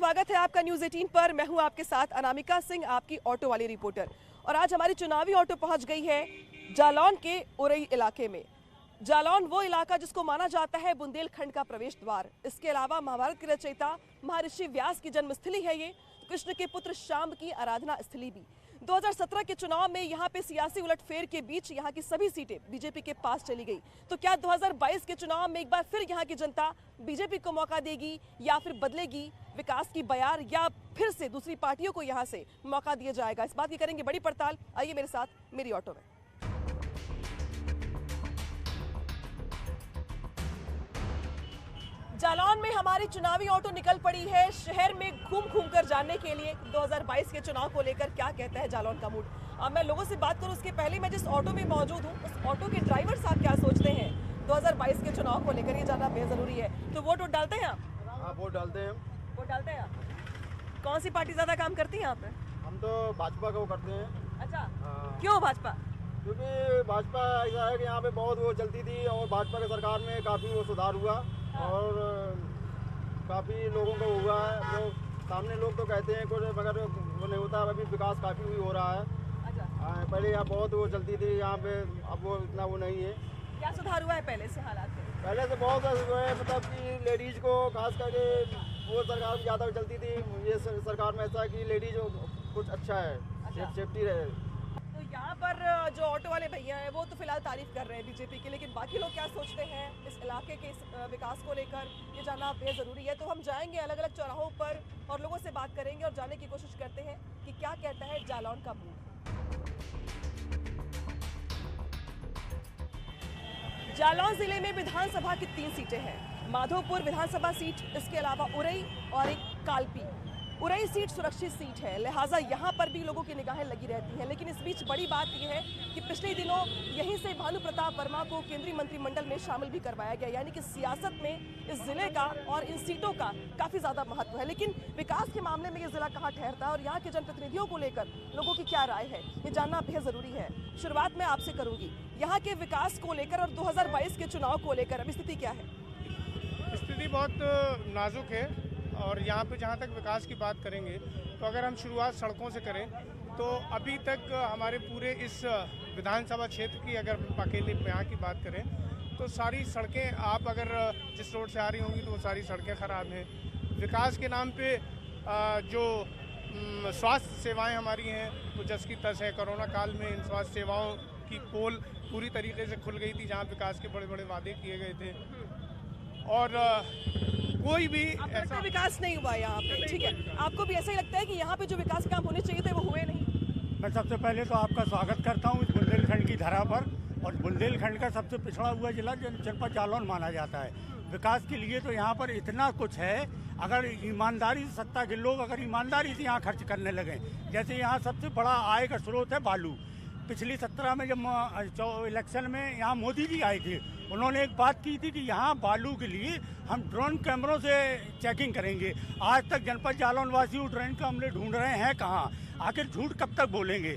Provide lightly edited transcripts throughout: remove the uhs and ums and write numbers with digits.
स्वागत है आपका न्यूज 18 पर। मैं हूं आपके साथ अनामिका सिंह, आपकी ऑटो वाली रिपोर्टर। और आज हमारी चुनावी ऑटो पहुंच गई है जालौन के उरई इलाके में। जालौन वो इलाका जिसको माना जाता है बुंदेलखंड का प्रवेश द्वार। इसके अलावा महाभारत के रचयिता महर्षि व्यास की जन्मस्थली है ये, कृष्ण के पुत्र शाम की आराधना स्थली भी। 2017 के चुनाव में यहाँ पे सियासी उलटफेर के बीच यहाँ की सभी सीटें बीजेपी के पास चली गई। तो क्या 2022 के चुनाव में एक बार फिर यहाँ की जनता बीजेपी को मौका देगी या फिर बदलेगी विकास की बयार, या फिर से दूसरी पार्टियों को यहाँ से मौका दिया जाएगा? इस बात की करेंगे बड़ी पड़ताल। आइए मेरे साथ मेरी ऑटो में। जालौन में हमारी चुनावी ऑटो निकल पड़ी है शहर में घूम कर जानने के लिए 2022 के चुनाव को लेकर क्या कहता है जालौन का मूड। अब मैं लोगों से बात करूं उसके पहले मैं जिस ऑटो में मौजूद हूं उस ऑटो के ड्राइवर साहब क्या सोचते हैं 2022 के चुनाव को लेकर, ये जानना बेहद जरूरी है। तो वोट डालते हैं आप? हाँ, वोट डालते हैं। वोट डालते हैं आप? कौन सी पार्टी ज्यादा काम करती है यहाँ पे? हम तो भाजपा को करते हैं। अच्छा, हाँ। क्यों भाजपा? क्योंकि भाजपा ऐसा है कि यहाँ पे बहुत वो चलती थी और भाजपा की सरकार में काफ़ी वो सुधार हुआ। हाँ। और काफ़ी लोगों को हुआ है। वो सामने लोग तो कहते हैं कुछ, मगर वो नहीं होता। अभी विकास काफ़ी भी हो रहा है। अच्छा। पहले यहाँ बहुत वो चलती थी यहाँ पे, अब वो इतना वो नहीं है। क्या सुधार हुआ है पहले से हालात में? पहले से बहुत जो है, मतलब कि लेडीज को खास करके वो सरकार में ज़्यादा चलती थी। ये सरकार में ऐसा है कि लेडीज कुछ अच्छा है। अच्छा। सेफ्टी रहे। यहाँ पर जो ऑटो वाले भैया हैं वो तो फिलहाल तारीफ कर रहे हैं बीजेपी की, लेकिन बाकी लोग क्या सोचते हैं इस इलाके के विकास को लेकर, ये जानना बेहद ज़रूरी है। तो हम जाएंगे अलग अलग चौराहों पर और लोगों से बात करेंगे और जानने की कोशिश करते हैं कि क्या कहता है जालौन का मूड। जालौन जिले में विधानसभा की 3 सीटें हैं। माधोपुर विधानसभा सीट, इसके अलावा उरई और एक कालपी। उरई सीट सुरक्षित सीट है, लिहाजा यहाँ पर भी लोगों की निगाहें लगी रहती हैं। लेकिन इस बीच बड़ी बात यह है कि पिछले दिनों यहीं से भानु प्रताप वर्मा को केंद्रीय मंत्रिमंडल में शामिल भी करवाया गया, यानी कि सियासत में इस जिले का और इन सीटों का काफ़ी ज़्यादा महत्व है। लेकिन विकास के मामले में ये जिला कहाँ ठहरता है और यहाँ के जनप्रतिनिधियों को लेकर लोगों की क्या राय है, ये जानना बेहद ज़रूरी है। शुरुआत मैं आपसे करूँगी यहाँ के विकास को लेकर और 2022 के चुनाव को लेकर अभी स्थिति क्या है? स्थिति बहुत नाजुक है। और यहाँ पे जहाँ तक विकास की बात करेंगे तो अगर हम शुरुआत सड़कों से करें तो अभी तक हमारे पूरे इस विधानसभा क्षेत्र की अगर अकेले यहाँ की बात करें तो सारी सड़कें, आप अगर जिस रोड से आ रही होंगी तो वो सारी सड़कें ख़राब हैं। विकास के नाम पे जो स्वास्थ्य सेवाएं हमारी हैं वो जस की तस है। कोरोना काल में इन स्वास्थ्य सेवाओं की पोल पूरी तरीके से खुल गई थी जहाँ विकास के बड़े बड़े वादे किए गए थे और कोई भी ऐसा विकास नहीं हुआ यहाँ पे। ठीक है, आपको भी ऐसा ही लगता है कि यहाँ पे जो विकास काम होने चाहिए थे वो हुए नहीं? मैं सबसे पहले तो आपका स्वागत करता हूँ इस बुंदेलखंड की धरा पर। और बुंदेलखंड का सबसे पिछड़ा हुआ जिला जनपद जालौन माना जाता है। विकास के लिए तो यहाँ पर इतना कुछ है, अगर ईमानदारी से सत्ता के लोग अगर ईमानदारी से यहाँ खर्च करने लगे। जैसे यहाँ सबसे बड़ा आय का स्रोत है बालू। पिछली 17 में जब इलेक्शन में यहाँ मोदी जी आए थे, उन्होंने एक बात की थी कि यहाँ बालू के लिए हम ड्रोन कैमरों से चेकिंग करेंगे। आज तक जनपद जालौन वासी ड्रोन कैमरे ढूंढ रहे हैं कहाँ। आखिर झूठ कब तक बोलेंगे?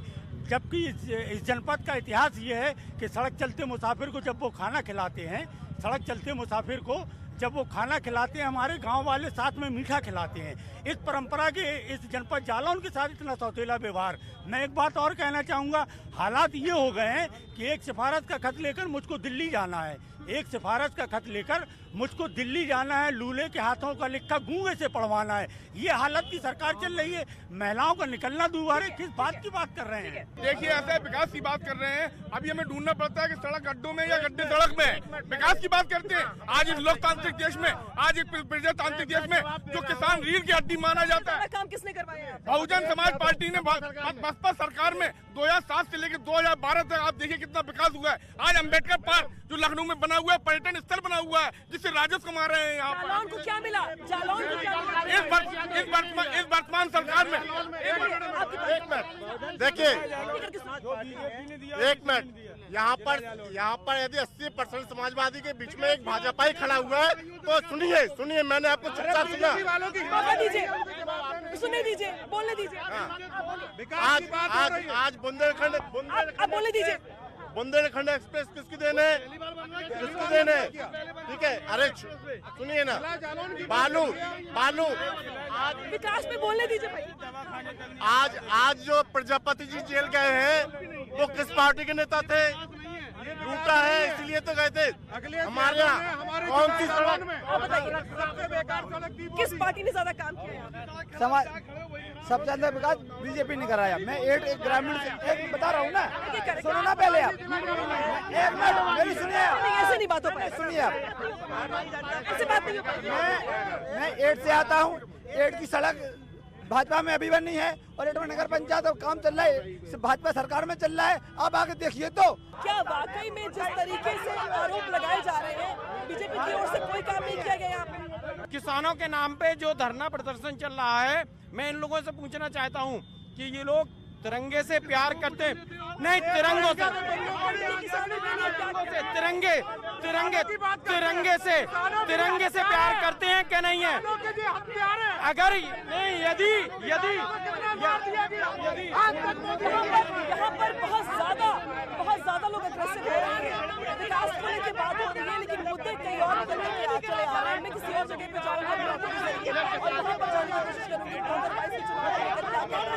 जबकि इस जनपद का इतिहास ये है कि सड़क चलते मुसाफिर को जब वो खाना खिलाते हैं, सड़क चलते मुसाफिर को जब वो खाना खिलाते हैं, हमारे गांव वाले साथ में मीठा खिलाते हैं। इस परंपरा के इस जनपद जालौन के साथ इतना सौतेला व्यवहार। मैं एक बात और कहना चाहूँगा, हालात ये हो गए हैं कि एक सिफारत का खत लेकर मुझको दिल्ली जाना है। एक सिफारत का खत लेकर मुझको दिल्ली जाना है, लूले के हाथों का लिखा गूंगे से पढ़वाना है। ये हालत की सरकार चल रही है। महिलाओं का निकलना दुबारे किस बात की बात कर रहे हैं? देखिए, ऐसे विकास की बात कर रहे हैं, अभी हमें ढूंढना पड़ता है कि सड़क गड्ढों में या गड्ढे सड़क में। विकास की बात करते हैं आज इस लोकतांत्रिक देश में, आज एक प्रजातांत्रिक देश में जो किसान रीढ़ की हड्डी माना जाता है। काम किसने करवाया? बहुजन समाज पार्टी ने बसपा सरकार में 2007 से लेकर 2012 तक आप देखिए कितना विकास हुआ है। आज अम्बेडकर पार्क जो लखनऊ में बना हुआ है, पर्यटन स्थल बना हुआ है, जिससे राजस्व कमा रहे हैं। यहाँ जालौन को क्या मिला? जालौन को क्या मिला? इस वर्तमान सरकार में एक मिनट देखिए, एक मिनट, यहाँ पर यदि 80% समाजवादी के बीच में एक भाजपा ही खड़ा हुआ है तो सुनिए मैंने आपको चुपचाप सुना। सुनने दीजिए, बोलने दीजिए। आज बुंदेलखंड बोलने दीजिए। बुंदेलखंड एक्सप्रेस किसकी देन है? किसकी देन है? ठीक है, अरे सुनिए ना, बालू बालू विकास में बोलने दीजिए भाई। आज जो प्रजापति जी जेल गए हैं वो किस पार्टी के नेता थे? लूटा है, इसलिए तो गए थे। हमारे यहाँ कौन सी सड़क? आप बताइए किस पार्टी ने ज्यादा काम किया है? समाज सबसे ज्यादा विकास बीजेपी ने कराया। मैं एक ग्रामीण से एक बता रहा हूँ ना, सुनो ना पहले आप, एक मिनट मेरी सुनिए। ऐसे नहीं बात हो पाए, सुनिए आप, ऐसे बात नहीं हो पाई। मैं एट से आता हूँ। एट की सड़क भाजपा में अभी बनी है और एट में नगर पंचायत और काम चल रहा है, भाजपा सरकार में चल रहा है। आप आगे देखिए तो क्या वाकई में जिस तरीके से आरोप लगाए जा रहे हैं बीजेपी की ओर से कोई काम नहीं किया गया यहाँ पे? किसानों के नाम पे जो धरना प्रदर्शन चल रहा है, मैं इन लोगों से पूछना चाहता हूँ कि ये लोग तिरंगे से प्यार करते हैं? नहीं, तिरंगों से, तिरंगे तिरंगे तिरंगे से प्यार करते हैं क्या नहीं है? अगर नहीं, यदि यदि यहाँ पर बहुत ज्यादा लोग अग्रेसिव हो रहे हैं। विकास को लेकर बात हो रही है लेकिन मुद्दे कई और निकलने के आ चले आ रहे हैं। मैं किसी और जगह पे जाऊंगा और वहाँ पर जानने की कोशिश करूंगी 2022 के चुनाव को लेकर क्या कहना है,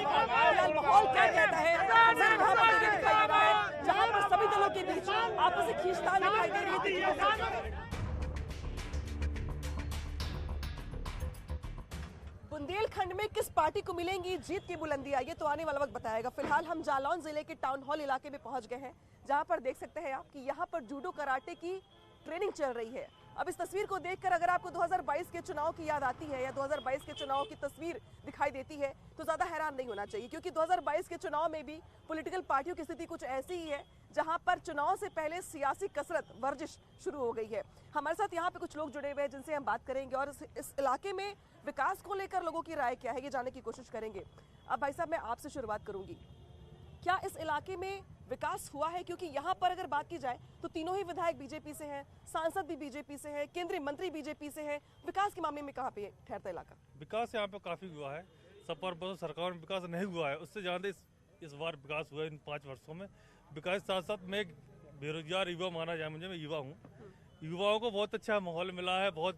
फिलहाल माहौल क्या कहता है। वहाँ पर दिखाई दे रहा है जहाँ पर सभी दलों के बीच आपस में खींचतान दिखाई दे रही है। बुंदेलखंड में किस पार्टी को मिलेंगी जीत की बुलंदियां, ये तो आने वाला वक्त बताएगा। फिलहाल हम जालौन जिले के टाउन हॉल इलाके में पहुंच गए हैं, जहां पर देख सकते हैं आप कि यहां पर जूडो कराटे की ट्रेनिंग चल रही है। अब इस तस्वीर को देखकर अगर आपको 2022 के चुनाव की याद आती है या 2022 के चुनाव की तस्वीर दिखाई देती है तो ज्यादा हैरान नहीं होना चाहिए, क्योंकि 2022 के चुनाव में भी पॉलिटिकल पार्टियों की स्थिति कुछ ऐसी ही है जहां पर चुनाव से पहले सियासी कसरत वर्जिश शुरू हो गई है। हमारे साथ यहाँ पे कुछ लोग जुड़े हुए हैं जिनसे हम बात करेंगे और इस इलाके में विकास को लेकर लोगों की राय क्या है ये जानने की कोशिश करेंगे। अब भाई साहब, मैं आपसे शुरुआत करूंगी, क्या इस इलाके में विकास हुआ है? क्योंकि यहाँ पर अगर बात की जाए तो तीनों ही विधायक बीजेपी से हैं, सांसद भी बीजेपी से हैं, केंद्रीय मंत्री बीजेपी से हैं। विकास के मामले में कहाँ पे ठहरता इलाका? विकास यहाँ पे काफी हुआ है, सब पर सरकार में विकास नहीं हुआ है, उससे ज्यादा इस बार विकास हुआ है इन 5 वर्षों में। विकास के साथ साथ मैं एक बेरोजगार युवा माना जाए मुझे, मैं युवा हूँ, युवाओं को बहुत अच्छा माहौल मिला है, बहुत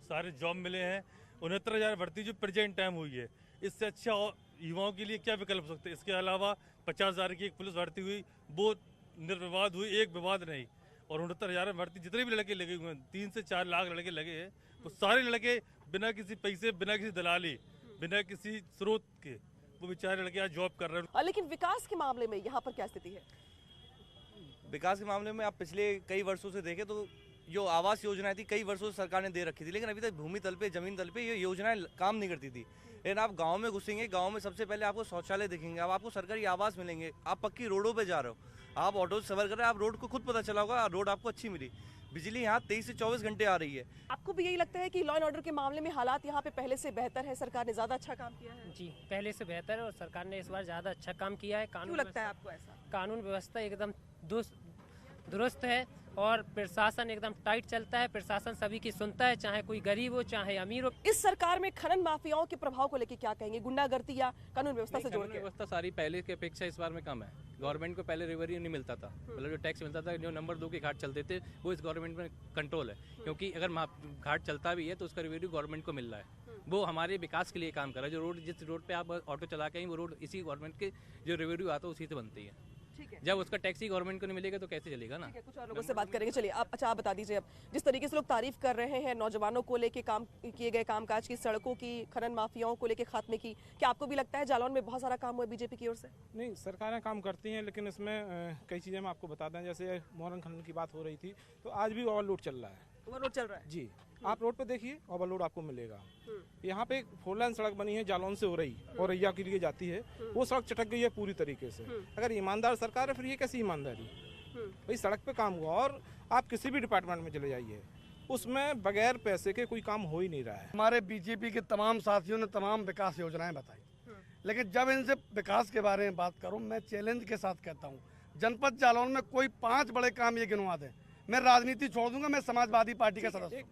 सारे जॉब मिले हैं। 69,000 भर्ती जो प्रेजेंट टाइम हुई है, इससे अच्छा युवाओं के लिए क्या विकल्प हो सकते हैं? इसके अलावा 50,000 की एक पुलिस भर्ती हुई, वो निर्विवाद हुई, एक विवाद नहीं। और 69,000 भर्ती जितने भी लड़के लगे हुए हैं, 3 से 4 लाख लड़के लगे हैं, वो सारे लड़के बिना किसी पैसे, बिना किसी दलाली, बिना किसी स्रोत के वो बेचारे लड़के आज जॉब कर रहे हैं। लेकिन विकास के मामले में यहाँ पर क्या स्थिति है? विकास के मामले में आप पिछले कई वर्षों से देखें तो जो आवास योजनाएं थी कई वर्षों से सरकार ने दे रखी थी, लेकिन अभी तक भूमि तल पे, जमीन तल पे ये योजनाएं काम नहीं करती थी। लेकिन आप गांव में घुसेंगे, गांव में सबसे पहले आपको शौचालय दिखेंगे, अब आपको सरकारी आवास मिलेंगे, आप पक्की रोडों पे जा रहे हो, आप ऑटो से सफर कर रहे हैं, आप रोड को खुद पता चला होगा, रोड आपको अच्छी मिली। बिजली यहाँ 23 से 24 घंटे आ रही है। आपको भी यही लगता है कि लॉ एंड ऑर्डर के मामले में हालात यहाँ पे पहले से बेहतर है, सरकार ने ज्यादा अच्छा काम किया है? जी, पहले से बेहतर है और सरकार ने इस बार ज़्यादा अच्छा काम किया है। क्यों लगता है आपको ऐसा? कानून व्यवस्था एकदम दुरुस्त है और प्रशासन एकदम टाइट चलता है। प्रशासन सभी की सुनता है, चाहे कोई गरीब हो चाहे अमीर हो। इस सरकार में खनन माफियाओं के प्रभाव को लेकर क्या कहेंगे? गुंडागर्दी या कानून व्यवस्था से जोड़ के? व्यवस्था सारी पहले की अपेक्षा इस बार में कम है। गवर्नमेंट को पहले रेवेन्यू नहीं मिलता था, मतलब जो टैक्स मिलता था, जो नंबर 2 के घाट चलते थे, वो इस गवर्नमेंट में कंट्रोल है। क्योंकि अगर घाट चलता भी है तो उसका रेवेन्यू गवर्नमेंट को मिल रहा है, वो हमारे विकास के लिए काम कर रहा है। जो रोड, जिस रोड पे आप ऑटो चला के वो रोड इसी गवर्नमेंट के जो रेवेन्यू आता है उसी से बनती है। जब उसका टैक्स ही गवर्नमेंट को नहीं मिलेगा तो कैसे चलेगा ना? कुछ और लोगों से बात करेंगे। चलिए आप बता दीजिए, अब जिस तरीके से लोग तारीफ कर रहे हैं नौजवानों को लेके काम किए गए कामकाज की, सड़कों की, खनन माफियाओं को लेके खात्मे की, क्या आपको भी लगता है जालौन में बहुत सारा काम हुआ बीजेपी की ओर से? नहीं, सरकारें काम करती हैं, लेकिन इसमें कई चीज़ें मैं आपको बता दें। जैसे मोहरम खनन की बात हो रही थी, तो आज भी ओवरलोड चल रहा है। ओवरलोड चल रहा है जी, आप रोड पे देखिए, ओवरलोड आपको मिलेगा। यहाँ पे एक 4 लाइन सड़क बनी है जालौन से औरैया के लिए जाती है, वो सड़क चटक गई है पूरी तरीके से। अगर ईमानदार सरकार है फिर ये कैसी ईमानदारी? भाई सड़क पे काम हुआ, और आप किसी भी डिपार्टमेंट में चले जाइए, उसमें बगैर पैसे के कोई काम हो ही नहीं रहा है। हमारे बीजेपी के तमाम साथियों ने तमाम विकास योजनाएं बताई, लेकिन जब इनसे विकास के बारे में बात करूं, मैं चैलेंज के साथ कहता हूं, जनपद जालौन में कोई 5 बड़े काम ये गिनवा दें, मैं राजनीति छोड़ दूंगा, मैं समाजवादी पार्टी का सदस्य हूं।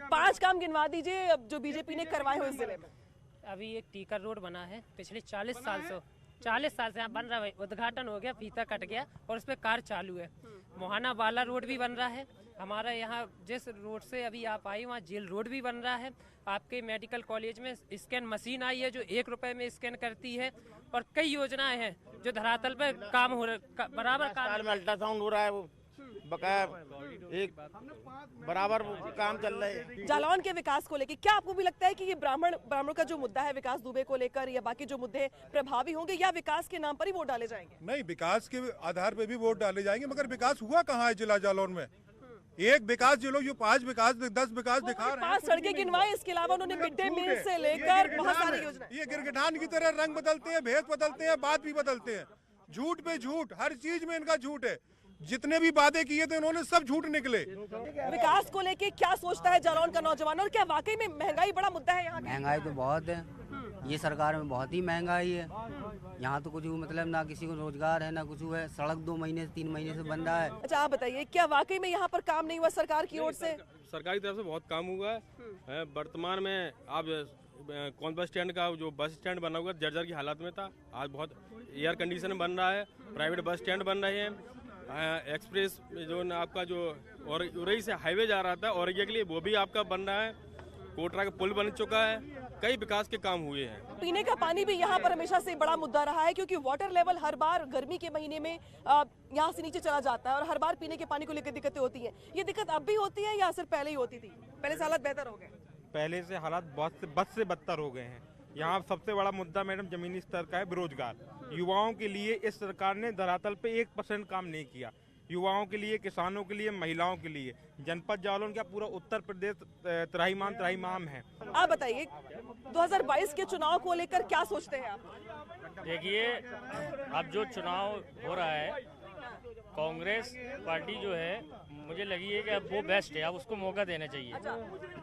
5 काम गिनवा दीजिए अब जो बीजेपी ने करवाए हो इस जिले में। अभी एक टीकर रोड बना है, पिछले 40 साल से 40 साल से यहाँ बन रहा है, उद्घाटन हो गया, फीता कट गया और उस पर कार्य चालू है। मोहाना वाला रोड भी बन रहा है, हमारा यहाँ जिस रोड से अभी आप आई वहाँ जेल रोड भी बन रहा है। आपके मेडिकल कॉलेज में स्कैन मशीन आई है जो 1 रुपए में स्कैन करती है, और कई योजनाएं हैं जो धरातल पे काम हो रहा, बराबर काम में अल्ट्रासाउंड हो रहा है, वो बकाया एक बराबर काम चल रहा है। जालौन के विकास को लेकर क्या आपको भी लगता है कि ये ब्राह्मण का जो मुद्दा है विकास दुबे को लेकर या बाकी जो मुद्दे प्रभावी होंगे, या विकास के नाम पर ही वोट डाले जाएंगे? नहीं, विकास के आधार पे भी वोट डाले जाएंगे, मगर विकास हुआ कहाँ है जिला जालौन में? एक विकास जो लोग जो 5 विकास 10 विकास दिखा रहे हैं, 5 सड़कें गिनवाई, इसके अलावा उन्होंने मिड डे मील से लेकर बहुत सारी योजना। ये गिरगिटान की तरह रंग बदलते हैं, भेद बदलते हैं, बात भी बदलते हैं, झूठ पे झूठ, हर चीज में इनका झूठ है। जितने भी वादे किए थे उन्होंने सब झूठ निकले। विकास को लेके क्या सोचता है जालौन का नौजवान, और क्या वाकई में महंगाई बड़ा मुद्दा है यहाँ? महंगाई तो बहुत है, ये सरकार में बहुत ही महंगाई है। यहाँ तो कुछ मतलब ना किसी को रोजगार है ना कुछ है, सड़क 2 महीने से 3 महीने से बन रहा है। अच्छा आप बताइए, क्या वाकई में यहाँ पर काम नहीं हुआ सरकार की ओर से? सरकारी तरफ से बहुत काम हुआ है। वर्तमान में आप कौन बस स्टैंड का जो बस स्टैंड बना हुआ जर्जर की हालत में था, आज बहुत एयर कंडीशन बन रहा है, प्राइवेट बस स्टैंड बन रहे हैं, एक्सप्रेस जो आपका जो और उरई से हाईवे जा रहा था औरैया के लिए वो भी आपका बन रहा है, कोटरा का पुल बन चुका है, कई विकास के काम हुए हैं। पीने का पानी भी यहाँ पर हमेशा से बड़ा मुद्दा रहा है, क्योंकि वाटर लेवल हर बार गर्मी के महीने में यहाँ से नीचे चला जाता है और हर बार पीने के पानी को लेकर दिक्कतें होती हैं। ये दिक्कत अब भी होती है या सिर्फ पहले ही होती थी? पहले से हालात बेहतर हो गए? पहले से हालात बद से बदतर हो गए हैं। यहाँ सबसे बड़ा मुद्दा मैडम जमीनी स्तर का है बेरोजगार। युवाओं के लिए इस सरकार ने धरातल पे 1% काम नहीं किया। युवाओं के लिए, किसानों के लिए, महिलाओं के लिए। जनपद जालौन का पूरा उत्तर प्रदेश त्राहिमाम है। आप बताइए 2022 के चुनाव को लेकर क्या सोचते हैं आप? देखिए, अब जो चुनाव हो रहा है, कांग्रेस पार्टी जो है मुझे लगी है कि अब वो बेस्ट है, अब उसको मौका देना चाहिए। अच्छा,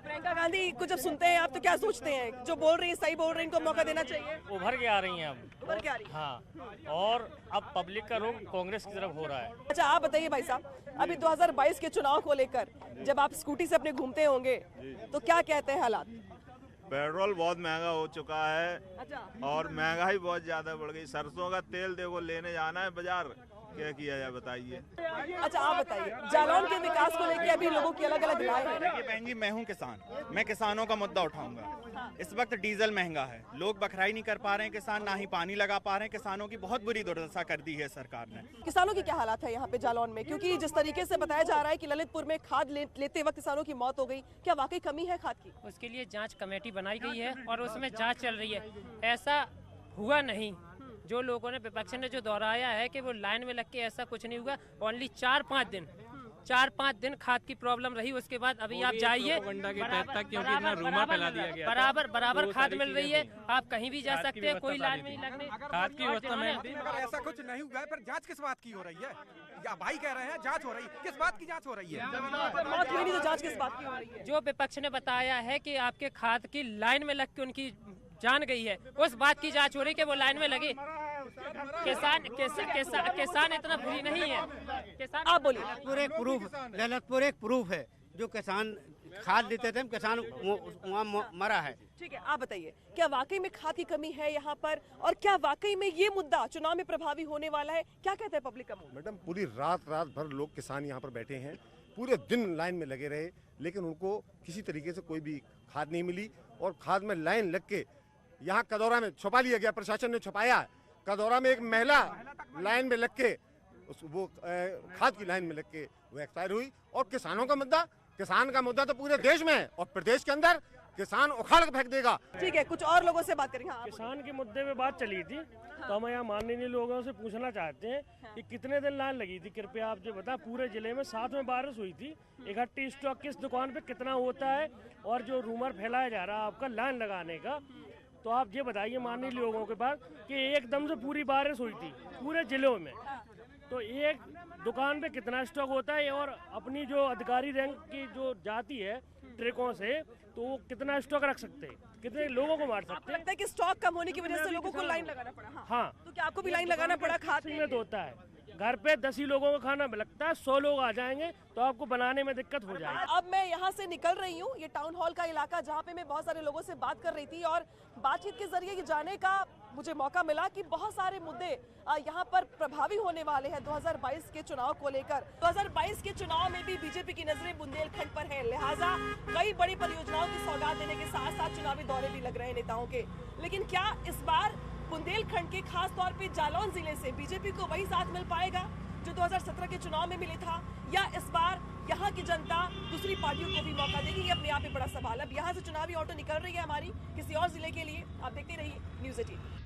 प्रियंका गांधी को जब सुनते हैं आप तो क्या सोचते हैं? जो बोल रही है सही बोल रही है, इनको मौका देना चाहिए? उभर के आ रही हैं अब, उभर के आ रही है। हाँ, और अब पब्लिक का रुख कांग्रेस की तरफ हो रहा है। अच्छा आप बताइए भाई साहब, अभी 2022 के चुनाव को लेकर जब आप स्कूटी से अपने घूमते होंगे तो क्या कहते हैं हालात? पेट्रोल बहुत महंगा हो चुका है। अच्छा। और महंगाई बहुत ज्यादा बढ़ गई। सरसों का तेल देखो लेने जाना है बाजार, क्या किया जाए बताइए। अच्छा आप बताइए, जालौन के विकास को लेकर अभी लोगों की अलग अलग राय है। देखिए बहन जी, मैं हूं किसान, मैं किसानों का मुद्दा उठाऊंगा। इस वक्त डीजल महंगा है, लोग बखराई नहीं कर पा रहे हैं किसान, ना ही पानी लगा पा रहे हैं। किसानों की बहुत बुरी दुर्दशा कर दी है सरकार ने। किसानों की क्या हालात है यहाँ पे जालौन में? क्योंकि जिस तरीके से बताया जा रहा है कि ललितपुर में खाद लेते वक्त किसानों की मौत हो गई, क्या वाकई कमी है खाद की? उसके लिए जांच कमेटी बनाई गई है और उसमें जांच चल रही है। ऐसा हुआ नहीं, जो लोगों ने, विपक्ष ने जो दोहराया है कि वो लाइन में लग के, ऐसा कुछ नहीं हुआ। ओनली 4-5 दिन खाद की प्रॉब्लम रही, उसके बाद अभी आप जाइए बराबर खाद मिल रही है, आप कहीं भी जा सकते हैं, कोई लाइन में नहीं लगने। खाद की व्यवस्था में ऐसा कुछ नहीं हुआ है, पर जांच किस बात की हो रही है? या भाई कह रहे हैं जांच हो रही है, किस बात की जांच हो रही है? मौत हुई नहीं तो जांच किस बात की हो रही है? जो विपक्ष ने बताया है कि आपके खाद की लाइन में लग के उनकी जान गई है, उस बात की जांच हो रही है कि वो लाइन में लगे। किसान इतना बुरी नहीं है। किसान, आप बोलिए। ललितपुर एक प्रूफ है, जो किसान खाद देते थे, किसान वहाँ मरा है। ठीक है, आप बताइए क्या वाकई में खाद की कमी है यहाँ पर, और क्या वाकई में ये मुद्दा चुनाव में प्रभावी होने वाला है? क्या कहते हैं पब्लिक का मूड? मैडम, पूरी रात भर लोग किसान यहाँ पर बैठे हैं, पूरे दिन लाइन में लगे रहे, लेकिन उनको किसी तरीके से कोई भी खाद नहीं मिली। और खाद में लाइन लग के यहाँ कदौरा में छुपा लिया गया, प्रशासन ने छुपाया। कदौरा में एक महिला लाइन में लग के वो खाद की लाइन में लग के वो एक्सपायर हुई। और किसानों का मुद्दा, किसान का मुद्दा तो पूरे देश में है, और प्रदेश के अंदर किसान उखाड़ के फेंक देगा। ठीक है, कुछ और लोगों से बात करेंगे। हाँ, किसान के मुद्दे पे बात चली थी, तो हम यहाँ माननीय लोगों से पूछना चाहते हैं कि कितने दिन लाइन लगी थी? कृपया आप जो बता, पूरे जिले में 7 में बारिश हुई थी, इकट्ठी स्टॉक किस दुकान पे कितना होता है? और जो रूमर फैलाया जा रहा है आपका लाइन लगाने का, तो आप ये बताइए माननीय लोगों के पास कि एकदम से पूरी बारिश हुई थी पूरे जिलों में, तो एक दुकान पे कितना स्टॉक होता है? और अपनी जो अधिकारी रैंक की जो जाती है ट्रकों से, तो वो कितना स्टॉक रख सकते हैं? कितने लोगों को मार सकते हैं? लगता है कि स्टॉक कम होने की वजह से लोगों को लाइन लगाना पड़ा। हाँ, तो क्या आपको भी लाइन लगाना पड़ा? खाद में तो होता है, घर पे 10 ही लोगों का खाना लगता है, 100 लोग आ जाएंगे तो आपको बनाने में दिक्कत हो जाएगी। अब मैं यहाँ से निकल रही हूँ, ये टाउन हॉल का इलाका जहाँ पे मैं बहुत सारे लोगों से बात कर रही थी और बातचीत के जरिए ये जानने का मुझे मौका मिला कि बहुत सारे मुद्दे यहाँ पर प्रभावी होने वाले हैं 2022 के चुनाव को लेकर। 2022 के चुनाव में भी बीजेपी की नजरें बुंदेलखंड पर है, लिहाजा कई बड़ी परियोजनाओं की सौगात देने के साथ साथ चुनावी दौरे भी लग रहे हैं नेताओं के। लेकिन क्या इस बार बुंदेलखंड के खास तौर पे जालौन जिले से बीजेपी को वही साथ मिल पाएगा जो 2017 के चुनाव में मिले था, या इस बार यहाँ की जनता दूसरी पार्टियों को भी मौका देगी? ये अपने आप में बड़ा सवाल है। अब यहाँ से चुनावी ऑटो निकल रही है हमारी किसी और जिले के लिए। आप देखते रहिए न्यूज़ 18।